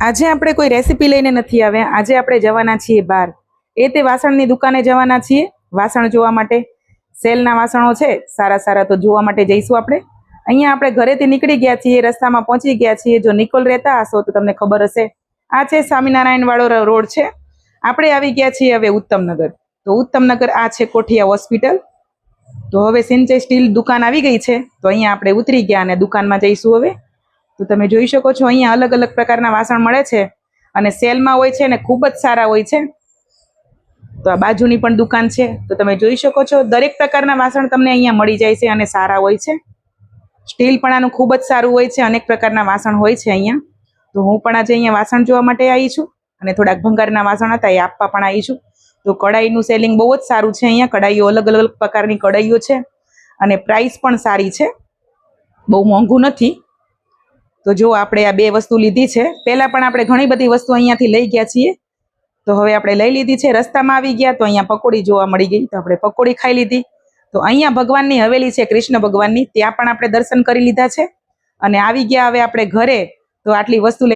આજે આપણે કોઈ રેસીપી લઈને નથી આવ્યા. આજે આપણે જવાના છીએ બહાર. તે વાસણની દુકાને જવાના છીએ વાસણ જોવા માટે. સેલના વાસણો છે સારા સારા, તો જોવા માટે જઈશું આપણે. અહીંયા આપણે ઘરેથી નીકળી ગયા છીએ, રસ્તામાં પહોંચી ગયા છીએ. જો નિકોલ રહેતા હશો તો તમને ખબર હશે. આ છે સ્વામિનારાયણ વાળો રોડ છે. આપણે આવી ગયા છીએ હવે ઉત્તમનગર. તો ઉત્તમનગર આ છે કોઠિયા હોસ્પિટલ. તો હવે સિંચય સ્ટીલ દુકાન આવી ગઈ છે. તો અહીંયા આપણે ઉતરી ગયા અને દુકાનમાં જઈશું હવે. તો તમે જોઈ શકો છો અહીંયા અલગ અલગ પ્રકારના વાસણ મળે છે અને સેલમાં હોય છે ને ખૂબ જ સારા હોય છે. તો આ બાજુની પણ દુકાન છે. તો તમે જોઈ શકો છો દરેક પ્રકારના વાસણ તમને અહીંયા મળી જાય છે અને સારા હોય છે. સ્ટીલ પણ આનું ખૂબ જ સારું હોય છે. અનેક પ્રકારના વાસણ હોય છે અહીંયા. તો હું પણ આજે અહીંયા વાસણ જોવા માટે આવી છું અને થોડાક ભંગારના વાસણ હતા એ આપવા પણ આવી છું. તો કઢાઈનું સેલિંગ બહુ જ સારું છે અહીંયા. કઢાઈઓ અલગ અલગ પ્રકારની કઢાઈઓ છે અને પ્રાઇસ પણ સારી છે, બહુ મોંઘું નથી. તો જો આપણે આ બે વસ્તુ લીધી છે. પહેલા પણ આપણે ઘણી બધી વસ્તુ અહીંયાથી લઈ ગયા છીએ. તો હવે આપણે લઈ લીધી છે. રસ્તામાં આવી ગયા તો અહીંયા પકોડી જોવા મળી ગઈ, તો આપણે પકોડી ખાઈ લીધી. તો અહીંયા ભગવાનની હવેલી છે, કૃષ્ણ ભગવાનની, ત્યાં પણ આપણે દર્શન કરી લીધા છે અને આવી ગયા હવે આપણે ઘરે. તો આટલી વસ્તુ